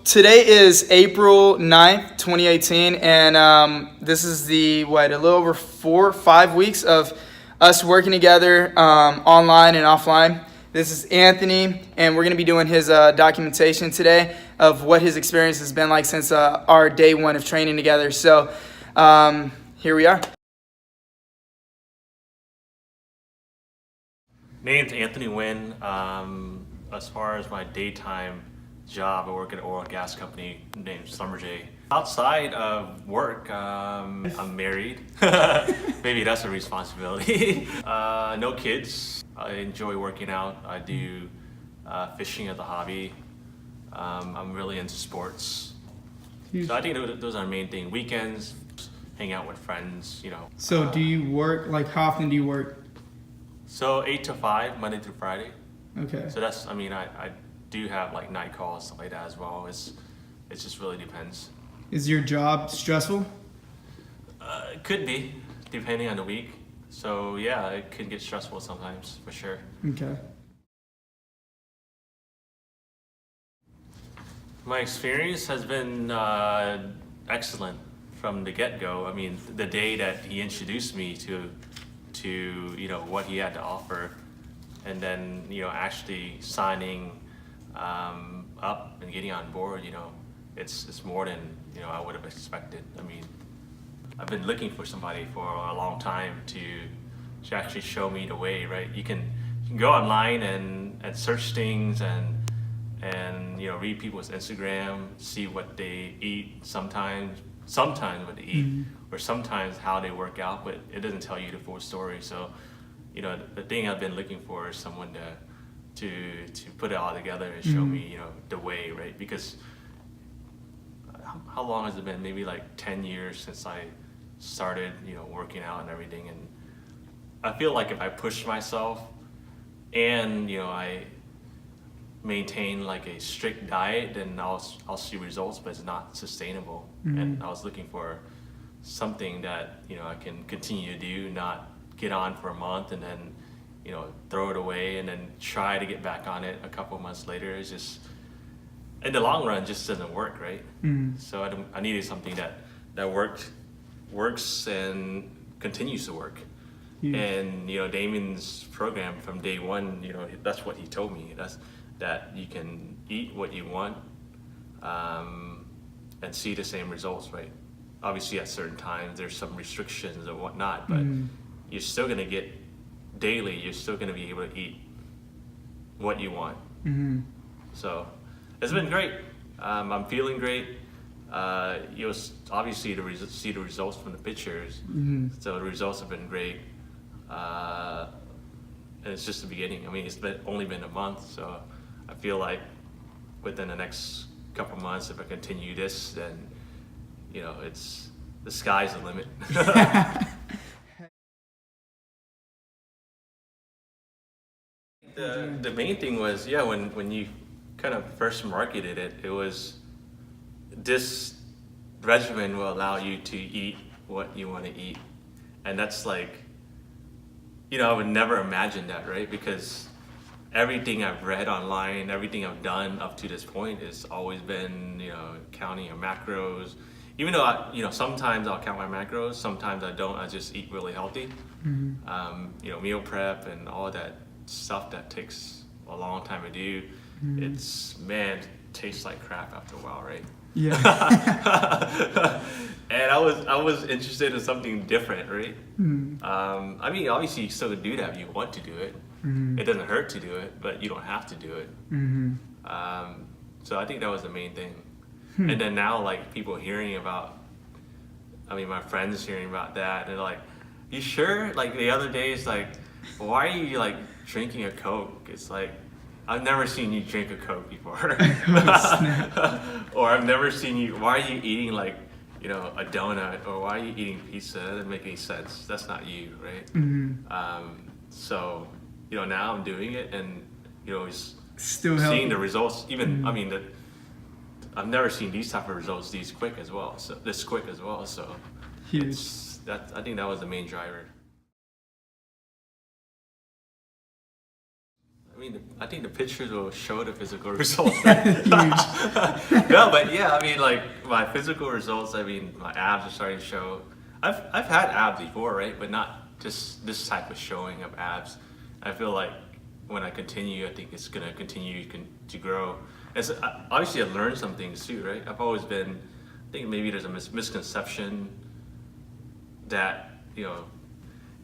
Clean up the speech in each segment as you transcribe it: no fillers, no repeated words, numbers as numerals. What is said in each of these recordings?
Today is April 9th, 2018, and this is a little over 4 or 5 weeks of us working together online and offline. This is Anthony, and we're going to be doing his documentation today of what his experience has been like since our day one of training together. So here we are. Name's Anthony Nguyen. As far as my daytime job, I work at an oil and gas company named Summerjay. Outside of work, I'm married. Maybe that's a responsibility. No kids. I enjoy working out. I do fishing as a hobby. I'm really into sports. So I think those are the main things. Weekends, hang out with friends, So do you work, how often do you work? So 8 to 5, Monday through Friday. Okay. So that's, I do have night calls, stuff like that as well. It just really depends. Is your job stressful? It could be, depending on the week. So yeah, it could get stressful sometimes, for sure. Okay. My experience has been excellent from the get-go. The day that he introduced me to what he had to offer, and then actually signing up and getting on board, it's more than I would have expected. I've been looking for somebody for a long time to actually show me the way, right? You can go online and search things and read people's Instagram, see what they eat sometimes what they eat, or sometimes how they work out, but it doesn't tell you the full story. So the thing I've been looking for is someone to put it all together and show me the way, right? Because how long has it been? Maybe 10 years since I started working out and everything, and I feel like if I push myself and I maintain a strict diet, then I'll see results, but it's not sustainable. And I was looking for something that I can continue to do, not get on for a month and then throw it away and then try to get back on it a couple months later. It's just, in the long run, just doesn't work, right? So I needed something that works and continues to work. And Damon's program from day one, that's what he told me. That you can eat what you want and see the same results, right? Obviously at certain times there's some restrictions or whatnot, but you're still gonna get daily, you're still gonna be able to eat what you want. So it's been great. I'm feeling great. You obviously see the results from the pictures. So the results have been great. And it's just the beginning. It's only been a month, so I feel like within the next couple months, if I continue this, then it's the sky's the limit. The main thing was, when you kind of first marketed it, it was this regimen will allow you to eat what you want to eat, and that's I would never imagine that, right? Because everything I've read online, everything I've done up to this point has always been, counting your macros. Even though sometimes I'll count my macros, sometimes I don't. I just eat really healthy. Meal prep and all that stuff that takes a long time to do. It tastes like crap after a while, right? Yeah. And I was interested in something different, right? Obviously you still do that if you want to do it. It doesn't hurt to do it, but you don't have to do it. So I think that was the main thing. And then now, people hearing about, my friends hearing about that, they're like, "You sure?" The other day, it's "Why are you drinking a Coke?" It's I've never seen you drink a Coke before. Or I've never seen you, why are you eating a donut, or why are you eating pizza? That doesn't make any sense. That's not you, right? So now I'm doing it, and it's still seeing the results. Even I've never seen these type of results this quick as well. So huge. I think that was the main driver. mean, I think the pictures will show the physical results. Huge. No, but yeah, I mean, like my physical results. I mean, my abs are starting to show. I've had abs before, right? But not just this type of showing of abs. I feel like when I continue, I think it's gonna continue to grow. As obviously, I've learned some things too, right? I've always been. I think maybe there's a misconception that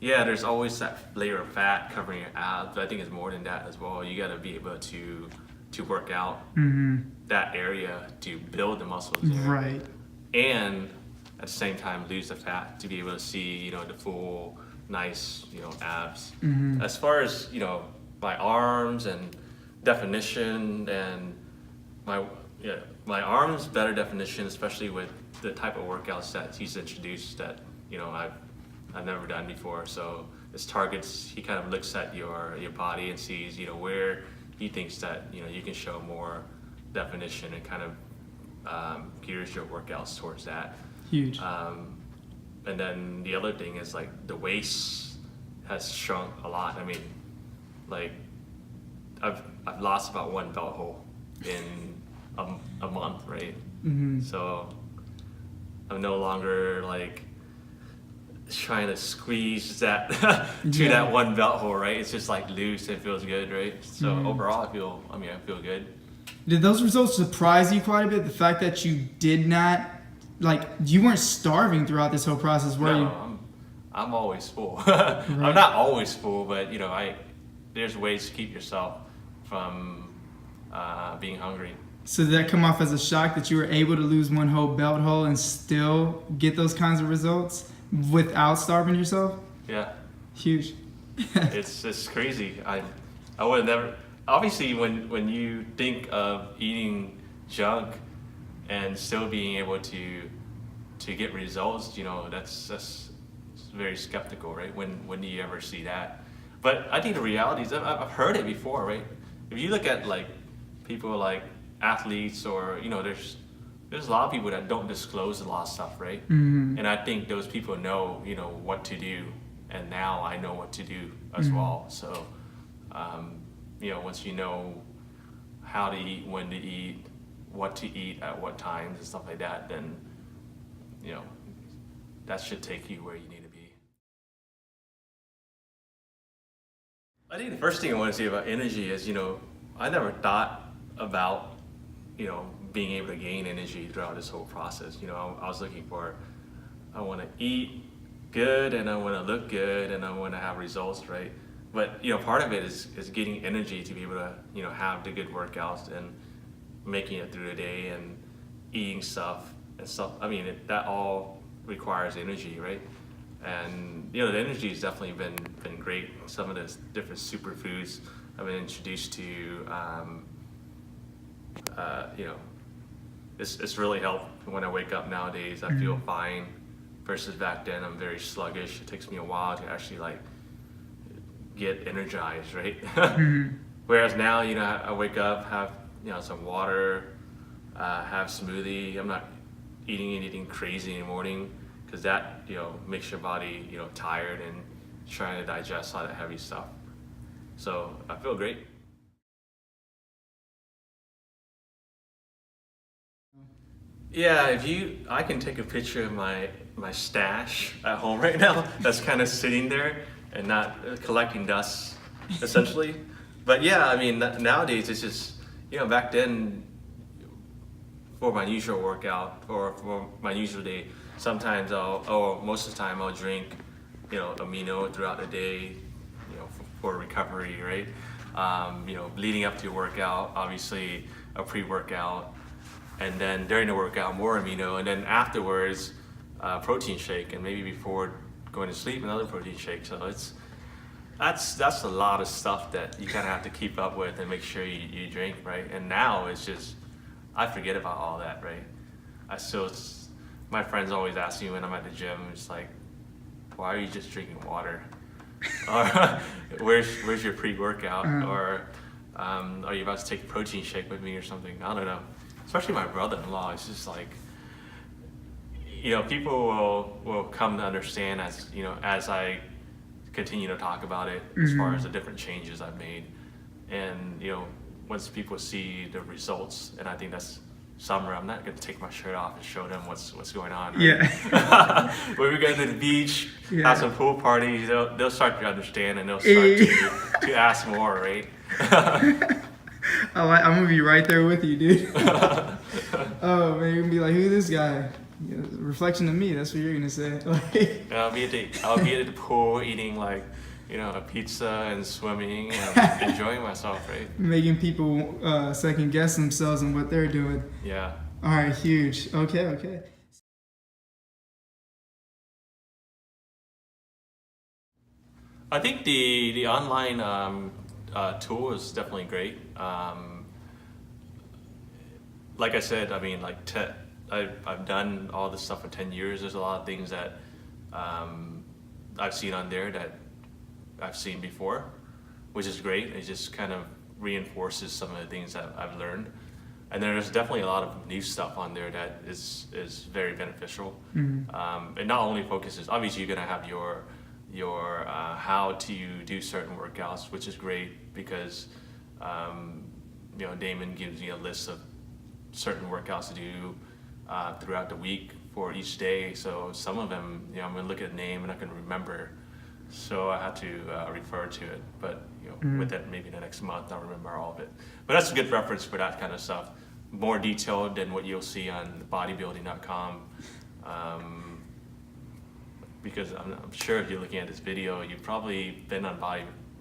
yeah, there's always that layer of fat covering your abs, but I think it's more than that as well. You got to be able to work out that area to build the muscles there, Right. and at the same time lose the fat to be able to see the full nice abs. As far as my arms and definition and my arms better definition, especially with the type of workouts that he's introduced that I've never done before. So his targets, he kind of looks at your body and sees where he thinks that you can show more definition, and kind of gears your workouts towards that. Huge. And then the other thing is like the waist has shrunk a lot. I mean, like I've lost about 1 belt hole in a month, right? So I'm no longer like trying to squeeze that to that 1 belt hole, right? It's just like loose. It feels good, right? So overall, I feel good. Did those results surprise you quite a bit? The fact that you did not, like, you weren't starving throughout this whole process, were you? I'm always full. I'm not always full, but there's ways to keep yourself from being hungry. So did that come off as a shock that you were able to lose 1 whole belt hole and still get those kinds of results without starving yourself? Yeah. Huge. It's crazy. I would have never. Obviously, when you think of eating junk and still being able to get results, that's very skeptical, right? When do you ever see that? But I think the reality is I've heard it before, right? If you look at like people like athletes or there's a lot of people that don't disclose a lot of stuff, right? And I think those people know what to do, and now I know what to do as well. So once you know how to eat, when to eat, what to eat at what times and stuff like that, then that should take you where you need to be. I think the first thing I want to say about energy is I never thought about being able to gain energy throughout this whole process. I was looking for, I want to eat good and I want to look good and I want to have results, right? But part of it is getting energy to be able to have the good workouts and making it through the day and eating stuff and stuff. I mean, that all requires energy, right? And the energy has definitely been great. Some of the different superfoods I've been introduced to. It's really helped when I wake up nowadays. I feel fine versus back then I'm very sluggish. It takes me a while to actually like get energized, right? Whereas now, I wake up, have some water, have smoothie. I'm not eating anything crazy in the morning because that makes your body tired and trying to digest all that heavy stuff. So I feel great. Yeah, I can take a picture of my stash at home right now that's kind of sitting there and not collecting dust, essentially. But yeah, I mean, nowadays it's just, back then, for my usual workout or for my usual day, sometimes most of the time I'll drink, amino throughout the day, for recovery, right? Leading up to a workout, obviously a pre-workout. And then during the workout, more amino, and then afterwards, protein shake, and maybe before going to sleep, another protein shake. So that's a lot of stuff that you kind of have to keep up with and make sure you drink, right? And now it's just, I forget about all that, right? My friends always ask me when I'm at the gym, it's like, why are you just drinking water? Or where's your pre-workout? Or are you about to take a protein shake with me or something? I don't know. Especially my brother-in-law, it's just like, people will come to understand as I continue to talk about it as far as the different changes I've made and once people see the results, and I think that's summer, I'm not gonna take my shirt off and show them what's going on. Right? Yeah. When we go to the beach, Yeah. have some pool parties, they'll start to understand, and they'll start to ask more, right? I'm gonna be right there with you, dude. Oh man, you're gonna be like, who's this guy? Yeah, reflection of me. That's what you're gonna say. I'll be at the pool eating like a pizza and swimming and enjoying myself, right? Making people second guess themselves and what they're doing. Yeah. All right, huge. Okay. I think the online tool is definitely great. Like I said, I mean, like I've done all this stuff for 10 years. There's a lot of things that I've seen on there that I've seen before, which is great. It just kind of reinforces some of the things that I've learned. And there's definitely a lot of new stuff on there that is very beneficial. Mm-hmm. It not only focuses, obviously you're gonna have your how to do certain workouts, which is great because Damon gives you a list of certain workouts to do throughout the week for each day. So some of them, I'm gonna look at the name and I can remember. So I had to refer to it, but within maybe the next month I'll remember all of it. But that's a good reference for that kind of stuff. More detailed than what you'll see on bodybuilding.com. Because I'm sure if you're looking at this video, you've probably been on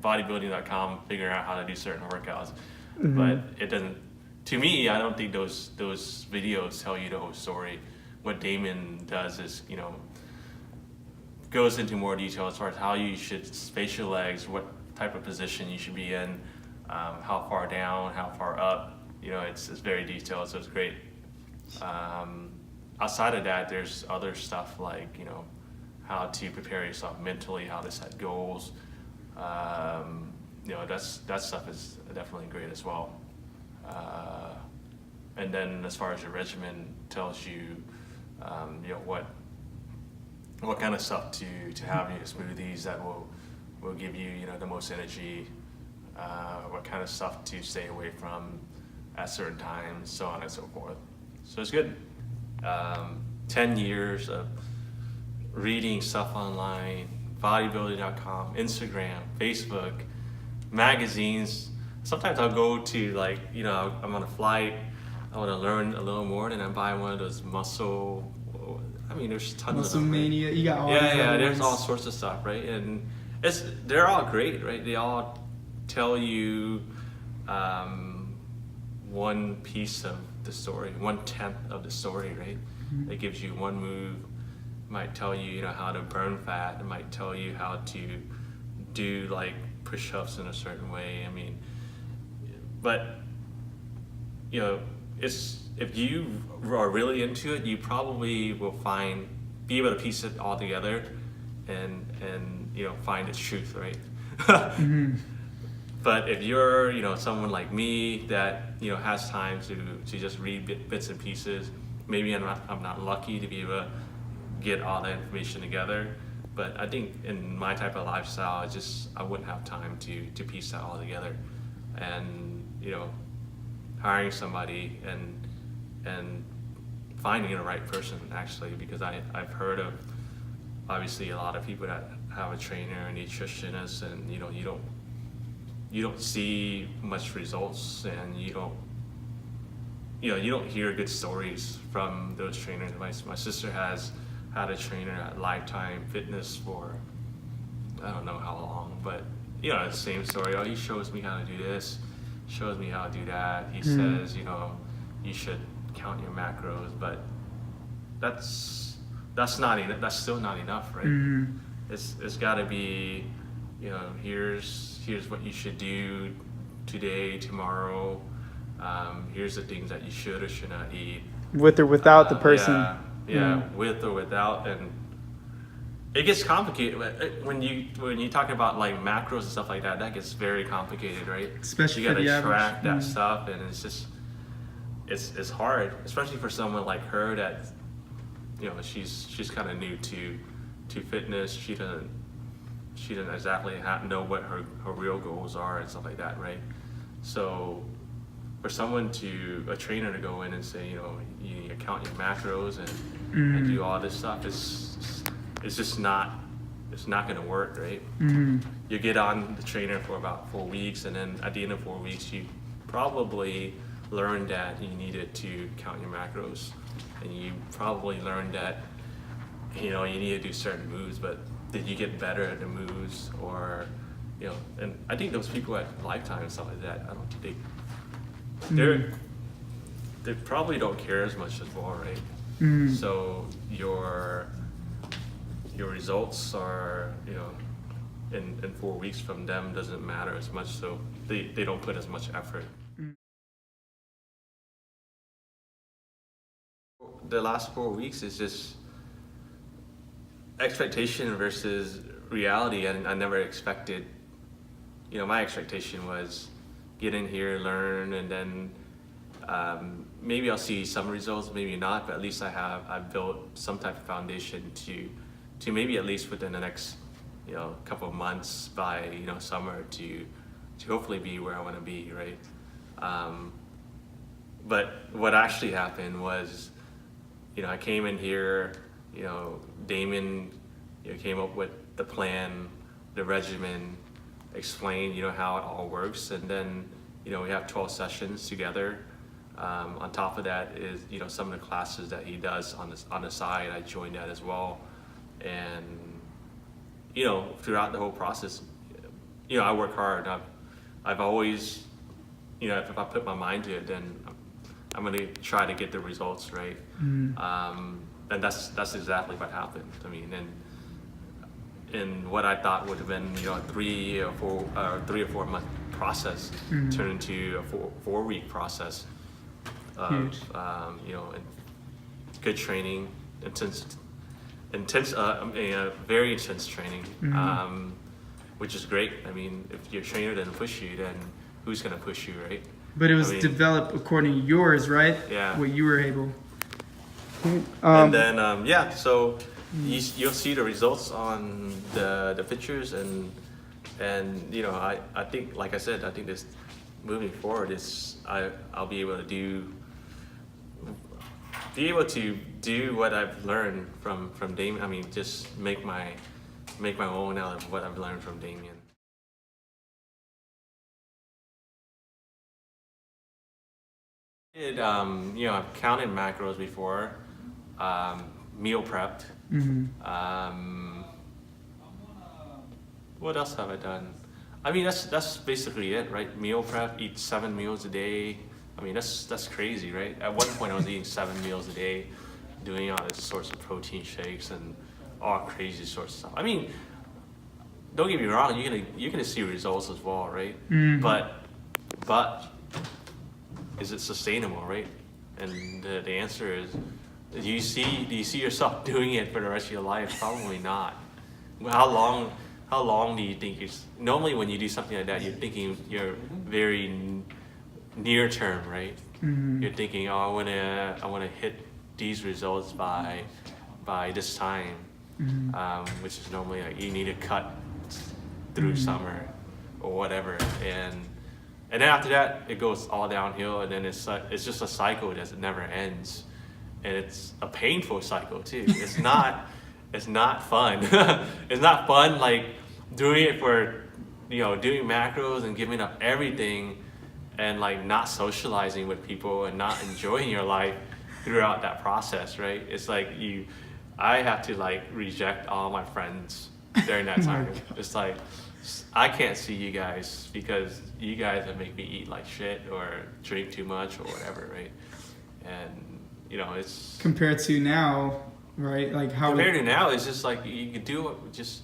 bodybuilding.com figuring out how to do certain workouts. Mm-hmm. But it doesn't, to me, I don't think those videos tell you the whole story. What Damon does is, goes into more detail as far as how you should space your legs, what type of position you should be in, how far down, how far up. It's very detailed, so it's great. Outside of that, there's other stuff like, how to prepare yourself mentally, how to set goals. That stuff is definitely great as well. And then as far as your regimen tells you, what kind of stuff to have in your smoothies that will give you, the most energy, what kind of stuff to stay away from at certain times, so on and so forth. So it's good. 10 years of reading stuff online, bodybuilding.com, Instagram, Facebook, magazines. Sometimes I'll go to I'm on a flight, I want to learn a little more, and I buy one of those muscle. I mean, there's tons Muscle of them. Mania, right? You got all There's all sorts of stuff, right? And they're all great, right? They all tell you one piece of the story, 1/10 of the story, right? Mm-hmm. It gives you one move. It might tell you, how to burn fat. It might tell you how to do like push-ups in a certain way. I mean, but if you are really into it, you probably will be able to piece it all together and find its truth, right? Mm-hmm. But if you're someone like me that has time to just read bits and pieces, maybe I'm not lucky to be able to get all that information together. But I think in my type of lifestyle, I wouldn't have time to piece that all together. And hiring somebody and finding the right person, actually, because I've heard of obviously a lot of people that have a trainer, a nutritionist, and you don't see much results, and you don't hear good stories from those trainers. My sister has had a trainer at Lifetime Fitness for I don't know how long, but the same story. Oh, he shows me how to do this, shows me how to do that. He says, you should count your macros, but that's not enough. That's still not enough, right? Mm-hmm. It's got to be, here's what you should do today, tomorrow. Here's the things that you should or should not eat. With or without the person. Yeah, with or without, and it gets complicated when you talk about like macros and stuff like that. That gets very complicated, right? Especially you got to track average. that stuff, and it's hard, especially for someone like her that she's kind of new to fitness. She doesn't exactly know what her real goals are and stuff like that, right? So for a trainer to go in and say, you know, you need to count your macros and do all this stuff, it's just not, it's not going to work, right? You get on the trainer for about 4 weeks, and then at the end of 4 weeks, you probably learned that you needed to count your macros, and you probably learned that, you know, you need to do certain moves, but did you get better at the moves? Or, you know, and I think those people at Lifetime and stuff like that, I don't think they probably don't care as much as well, right? So your results are, you know, in 4 weeks from them doesn't matter as much, so they don't put as much effort. The last 4 weeks is just expectation versus reality, and I never expected, you know, my expectation was get in here, learn, and then maybe I'll see some results, maybe not, but at least I've built some type of foundation to maybe at least within the next, you know, couple of months by, you know, summer to hopefully be where I want to be, right? But what actually happened was, you know, I came in here, you know, Damon, you know, came up with the plan, the regimen, explained, you know, how it all works, and then, you know, we have 12 sessions together. On top of that is, you know, some of the classes that he does on the side. I joined that as well, and, you know, throughout the whole process, you know, I work hard. I've always, you know, if I put my mind to it, then I'm going to try to get the results, right? And that's exactly what happened. I mean, and what I thought would have been, you know, a 3 or 4 month process turned into a 4 week process of, you know, good training, very intense training, which is great. I mean, if your trainer didn't push you, then who's going to push you, right? But it was developed according to yours, right? Yeah. What you were able. And then, yeah, so you'll see the results on the pictures, and you know, I think, like I said, I think this moving forward is I'll be able to do what I've learned from Damien. I mean, just make my own out of what I've learned from Damien. You know, I've counted macros before, meal prepped. What else have I done? I mean, that's basically it, right? Meal prep, eat 7 meals a day. I mean, that's crazy, right? At one point, I was eating 7 meals a day, doing all these sorts of protein shakes and all crazy sorts of stuff. I mean, don't get me wrong, you're gonna see results as well, right? But is it sustainable, right? And the answer is, do you see yourself doing it for the rest of your life? Probably not. How long do you think normally when you do something like that, you're thinking you're very near term, right? You're thinking, oh, I wanna hit these results by this time, which is normally like you need to cut through summer or whatever, and then after that it goes all downhill, and then it's just a cycle that never ends, and it's a painful cycle too. It's not fun. It's not fun, like doing it for, you know, doing macros and giving up everything and like not socializing with people and not enjoying your life throughout that process, right? It's like I have to like reject all my friends during that time. It's like, I can't see you guys because you guys would make me eat like shit or drink too much or whatever, right? And, you know, it's... Compared to now, right? Like how... Compared to now, it's just like you could do just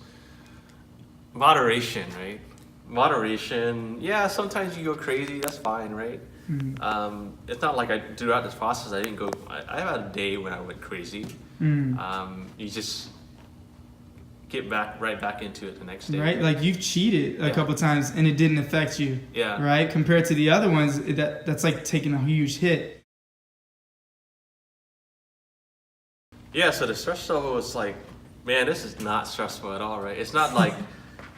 moderation, right? Moderation, yeah, sometimes you go crazy, that's fine, right? It's not like throughout this process, I didn't go... I had a day when I went crazy. You just... get right back into it the next day. Right? Like you've cheated a couple times and it didn't affect you. Yeah. Right? Compared to the other ones, that's like taking a huge hit. Yeah, so the stress level was like, man, this is not stressful at all, right? It's not like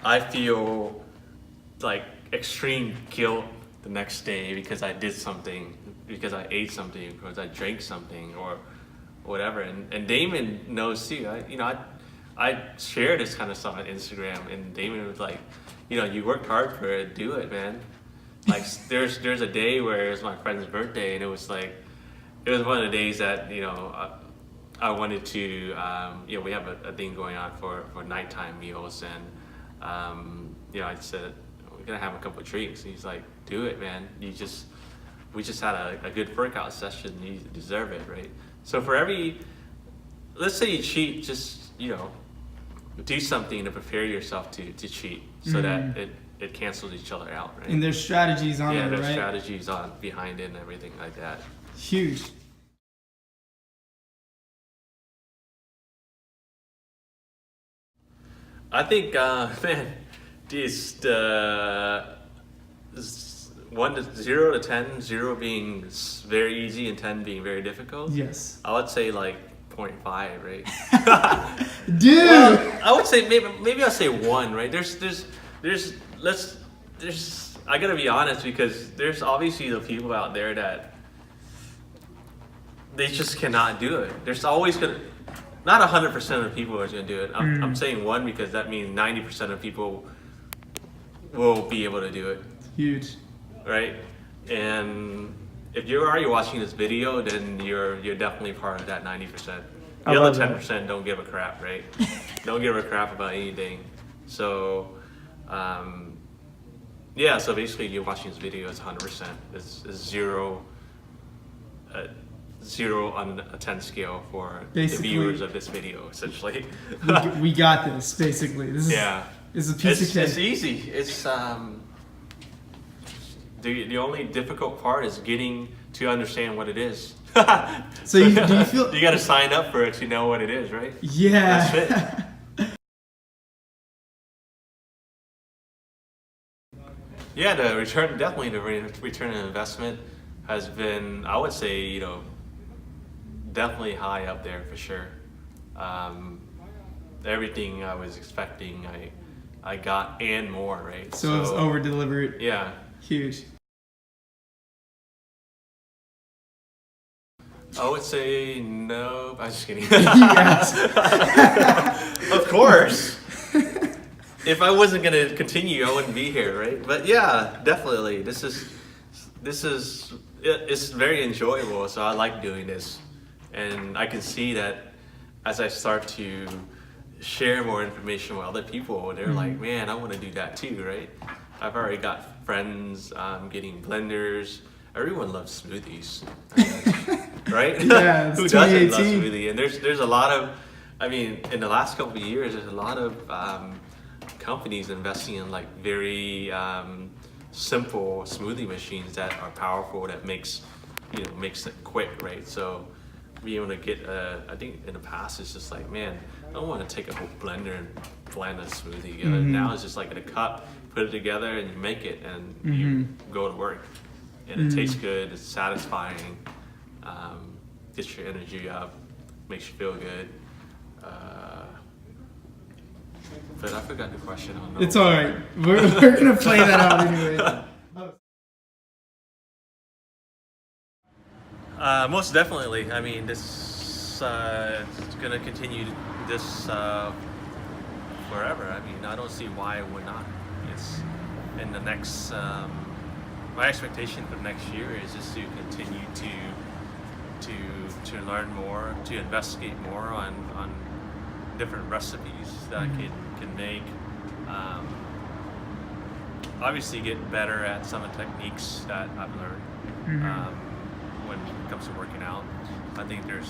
I feel like extreme guilt the next day because I did something, because I ate something, because I drank something, or whatever. And Damon knows too. I share this kind of stuff on Instagram, and Damon was like, you worked hard for it, do it, man. Like there's a day where it was my friend's birthday, and it was one of the days that I wanted to we have a thing going on for nighttime meals, and I said we're gonna have a couple of drinks, and he's like, do it, man. We just had a good workout session. You deserve it, right? So for let's say you cheat, just do something to prepare yourself to cheat, so that it cancels each other out, right? And there's strategies on it, right? Yeah, there's strategies behind it and everything like that. Huge. I think, man, just 0 to 10, 0 being very easy and 10 being very difficult. Yes. I would say like 0.5, right? Dude. Well, I would say maybe I'll say 1, right? I gotta be honest, because there's obviously the people out there that they just cannot do it. There's always not 100% of the people are gonna do it. I'm saying 1 because that means 90% of people will be able to do it. Huge. Right? And if you're already watching this video, then you're definitely part of that 90%. The other 10% don't give a crap, right? Don't give a crap about anything. So, so basically you're watching this video, it's 100%. It's 0 on a 10 scale for basically, the viewers of this video, essentially. we got this, basically. This is a piece of cake. It's easy. It's the only difficult part is getting to understand what it is. So do you feel you got to sign up for it to know what it is, right? Yeah. That's it. Yeah, the return on investment has been, I would say, definitely high up there for sure. Everything I was expecting, I got and more, right? So it was over delivered. Yeah. Huge. I would say no. I'm just kidding. Yes. Of course. If I wasn't gonna continue, I wouldn't be here, right? But yeah, definitely. It's very enjoyable. So I like doing this, and I can see that as I start to share more information with other people, they're like, man, I want to do that too, right? I've already got friends getting blenders. Everyone loves smoothies, right? Yeah, Who doesn't love smoothie? And there's a lot of, in the last couple of years, there's a lot of companies investing in like very simple smoothie machines that are powerful, that makes it quick, right? So being able to get I think in the past it's just like, man, I don't want to take a whole blender and blend a smoothie together. Now it's just like in a cup, put it together and you make it, and you go to work, and it tastes good, it's satisfying, gets your energy up, makes you feel good. But I forgot the question. It's all right. We're gonna play that out anyway. Most definitely. This is gonna continue this forever. I don't see why it would not. It's in the next. My expectation for next year is just to continue to learn more, to investigate more on different recipes that I can make. Obviously, get better at some of the techniques that I've learned. When it comes to working out, I think there's,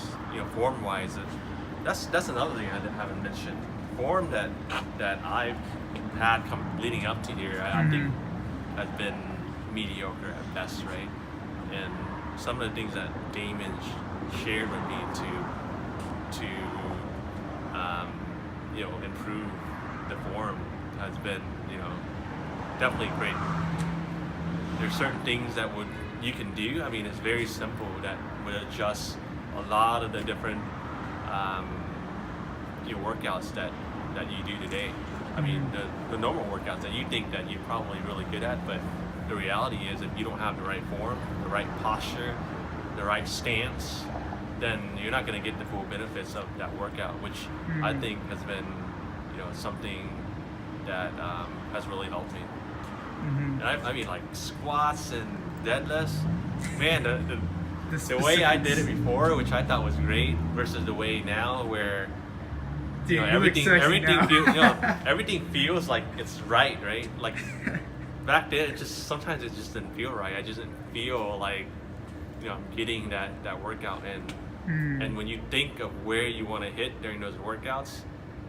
form-wise, that's another thing I haven't mentioned. Form that I've had leading up to here, I think has been mediocre at best, right? And some of the things that Damon shared with me to improve the form has been, definitely great. There's certain things that you can do. It's very simple, that would adjust a lot of the different workouts that you do today. The normal workouts that you think that you're probably really good at, but the reality is, if you don't have the right form, the right posture, the right stance, then you're not going to get the full benefits of that workout, which I think has been, something that has really helped me. And I mean, like squats and deadlifts, man, the way I did it before, which I thought was great, versus the way now where Dude, everything feels like it's right? Like back then, sometimes it just didn't feel right. I just didn't feel like I'm getting that workout in. And when you think of where you want to hit during those workouts,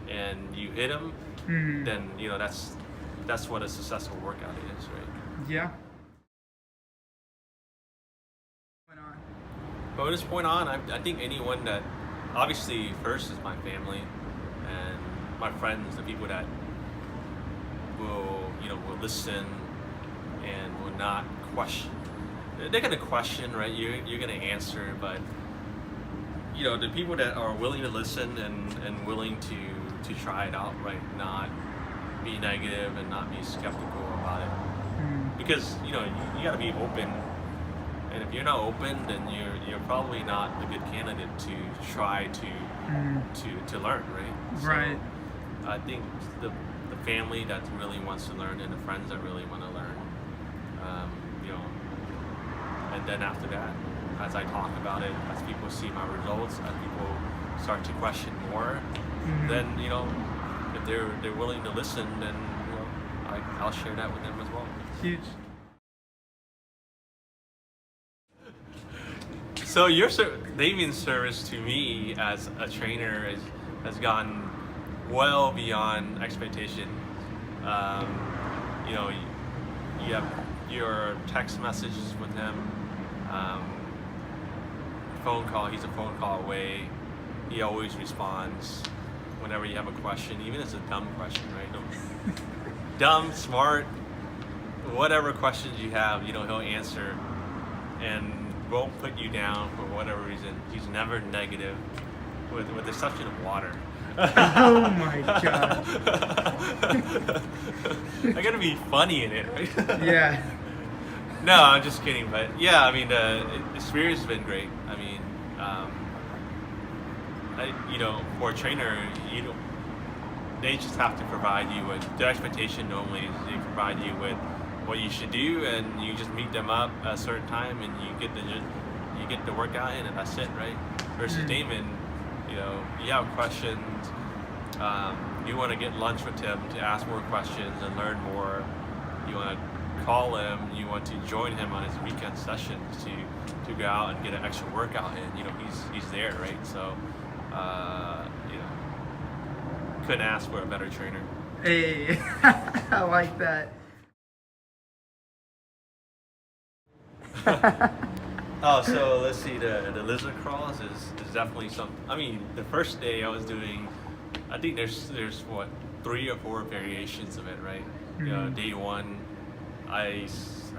and you hit them, then that's what a successful workout is, right? Yeah. But from this point on, I think anyone that, obviously first is my family and my friends, the people that will listen and will not question. They're gonna question, right? You're gonna answer, but the people that are willing to listen and willing to try it out, right? Not be negative and not be skeptical about it, because you got to be open. And if you're not open, then you're probably not a good candidate to try to learn, right? Right. So I think the family that really wants to learn and the friends that really want to learn, and then after that, as I talk about it, as people see my results, as people start to question more, then if they're willing to listen, then I'll share that with them as well. Huge. So Damien's service to me as a trainer has gone well beyond expectation. You have your text messages with him, phone call. He's a phone call away. He always responds whenever you have a question, even if it's a dumb question, right? Dumb, smart, whatever questions you have, he'll answer and won't put you down for whatever reason. He's never negative, with the exception of water. Oh my god. I gotta be funny in it, right? Yeah. No, I'm just kidding. But yeah, I mean, the experience has been great. I mean, for a trainer, they just have to provide you with the expectation. Normally, is they provide you with what you should do, and you just meet them up at a certain time, and you get the workout in, and that's it, right? Versus Damon, you have questions. You want to get lunch with him to ask more questions and learn more. You want to call him. You want to join him on his weekend sessions to go out and get an extra workout in. He's there, right? So, couldn't ask for a better trainer. Hey, I like that. Oh, so let's see. The lizard crawls is definitely something. I mean, the first day I was doing, I think there's what 3 or 4 variations of it, right? Day one, I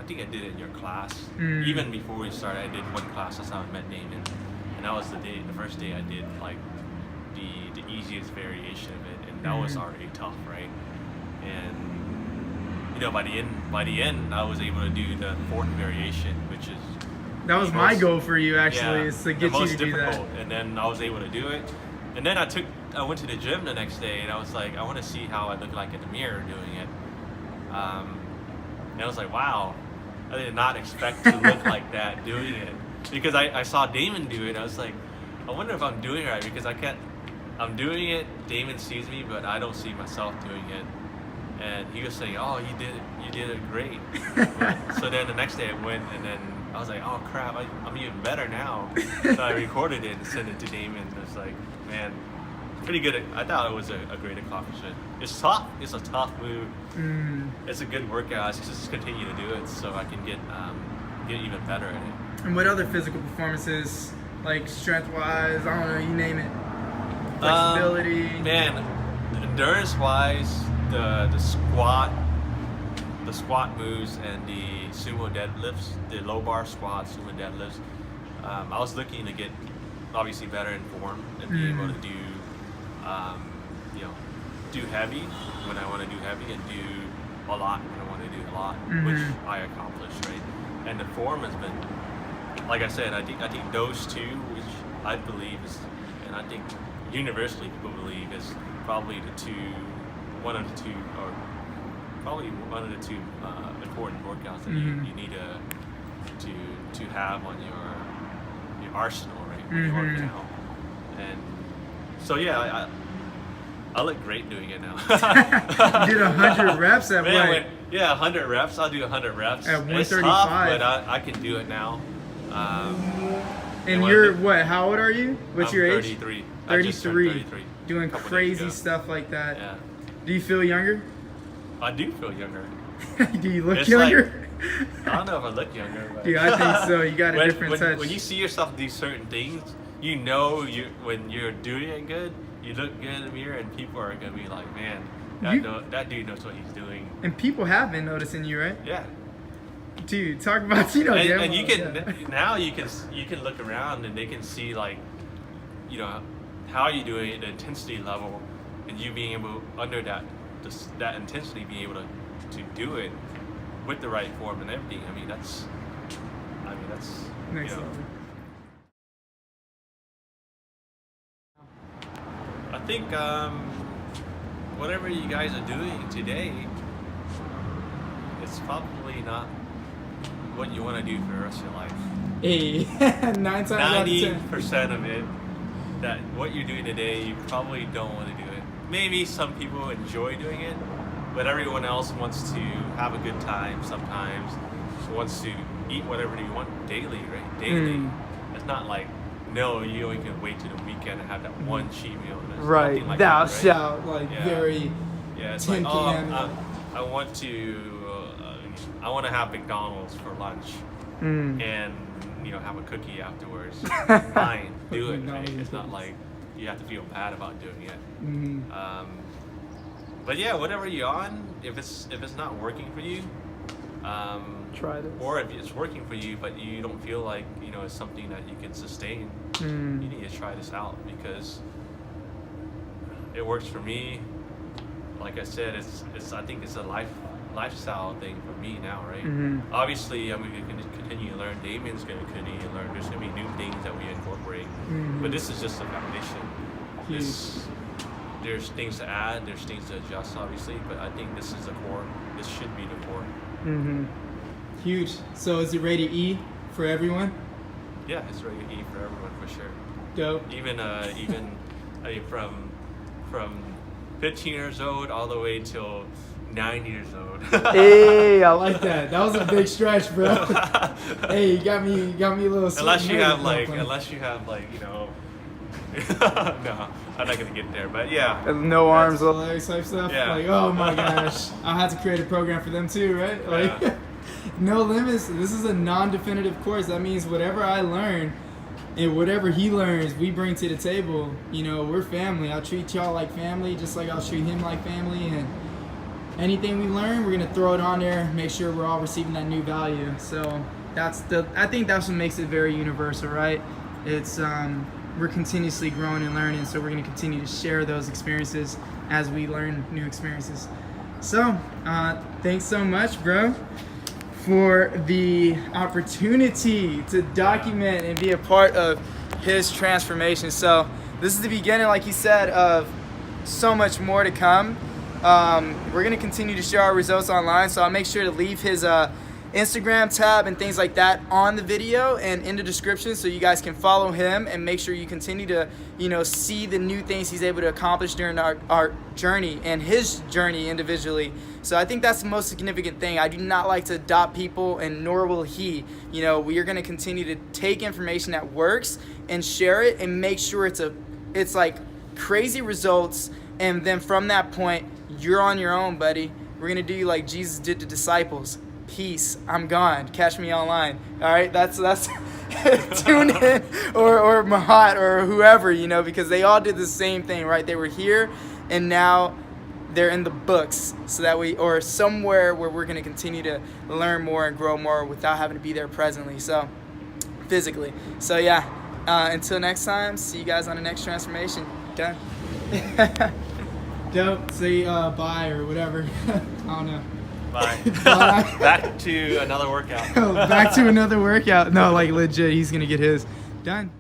think I did it in your class. Even before we started, I did one class. That's how I met Damon, and that was the first day I did like the easiest variation of it, and that was already tough, right? And by the end, I was able to do the 4th variation, which is that was my goal for you, actually, is to get you to do that. And then I was able to do it. And then I went to the gym the next day, and I was like, I want to see how I look like in the mirror doing it. And I was like, wow, I did not expect to look like that doing it, because I saw Damon do it. I was like, I wonder if I'm doing it right, because I'm doing it. Damon sees me, but I don't see myself doing it. And he was saying, "Oh, you did it great." So then the next day I went, and then I was like, "Oh crap, I'm even better now." So I recorded it and sent it to Damon. It's like, man, pretty good. I thought it was a great accomplishment. It's tough. It's a tough move. It's a good workout. I just continue to do it so I can get even better at it. And what other physical performances, like strength-wise, I don't know, you name it, flexibility? Man, endurance-wise, the squat moves and the sumo deadlifts, the low bar squats, sumo deadlifts. I was looking to get obviously better in form and be able to do, do heavy when I want to do heavy, and do a lot when I want to do a lot, which I accomplished, right? And the form has been, like I said, I think those two, which I believe is, and I think universally people believe is probably one of the two important workouts that you need to have on your arsenal, right? When you're working out. And so yeah, I look great doing it now. You did 100 reps at what? Yeah, 100 reps. I'll do 100 reps. At 135. It's tough, but I can do it now. And you're what? How old are you? What's your age? 33. 33. Doing crazy stuff like that. Yeah. Do you feel younger? I do feel younger. Do you look younger? I don't know if I look younger. But Dude, I think so. You got a different touch. When you see yourself do certain things, you know when you're doing it good, you look good in the mirror, and people are gonna be like, man, that dude knows what he's doing. And people have been noticing you, right? Yeah. Dude, talk about and you can now you can look around and they can see like, how you're doing it, the intensity level, and you being able under that intensity, being able to do it with the right form and everything. I mean that's next level. I think whatever you guys are doing today, it's probably not what you want to do for the rest of your life. Hey, 9 times out of 10. 90% of it, that what you're doing today, you probably don't want to do it. Maybe some people enjoy doing it, but everyone else wants to have a good time sometimes, wants to eat whatever they want daily, right? Daily. It's not like, no, you only can wait till the weekend and have that one cheat meal. There's right. Like Thou that, right? shalt, like, very it's 10 like, p.m. I want to have McDonald's for lunch and have a cookie afterwards. Fine, do it. Right? It's not like you have to feel bad about doing it. But yeah, whatever you're on, if it's not working for you, try this. Or if it's working for you but you don't feel like it's something that you can sustain, you need to try this out because it works for me. Like I said, I think it's a lifestyle thing for me now, right? Obviously, I'm going to continue to learn. Damien's going to continue to learn. There's going to be new things that we incorporate, but this is just a foundation. There's things to add, there's things to adjust, obviously, but I think this is the core. This should be the core. Huge. So is it rated E for everyone? Yeah, it's rated E for everyone for sure. Dope. Even from 15 years old all the way till 9 years old. Hey, I like that. That was a big stretch, bro. Hey, you got me a little. Unless you have no, I'm not gonna get there, but yeah. No arms or legs type stuff. Yeah. Like, oh my gosh, I'll have to create a program for them too, right? Like, no limits. This is a non-definitive course. That means whatever I learn and whatever he learns, we bring to the table. We're family. I'll treat y'all like family, just like I'll treat him like family. And anything we learn, we're gonna throw it on there. Make sure we're all receiving that new value. So I think that's what makes it very universal, right? It's we're continuously growing and learning, so we're going to continue to share those experiences as we learn new experiences. So, thanks so much, bro, for the opportunity to document and be a part of his transformation. So, this is the beginning, like he said, of so much more to come. We're going to continue to share our results online, so I'll make sure to leave his Instagram tab and things like that on the video and in the description so you guys can follow him and make sure you continue to see the new things he's able to accomplish during our journey and his journey individually. So I think that's the most significant thing. I do not like to adopt people, and nor will he. We are going to continue to take information that works and share it and make sure it's like crazy results, and then from that point you're on your own, buddy. We're going to do like Jesus did to disciples. Peace, I'm gone. Catch me online. All right, that's tune in or Mahat or whoever, because they all did the same thing, right? They were here and now they're in the books, so that or somewhere where we're going to continue to learn more and grow more without having to be there presently, so physically. So yeah, until next time, see you guys on the next transformation. Done. Dope. Say bye or whatever. I don't know. Bye. Bye. Back to another workout. Back to another workout. No, like legit, he's gonna get his done.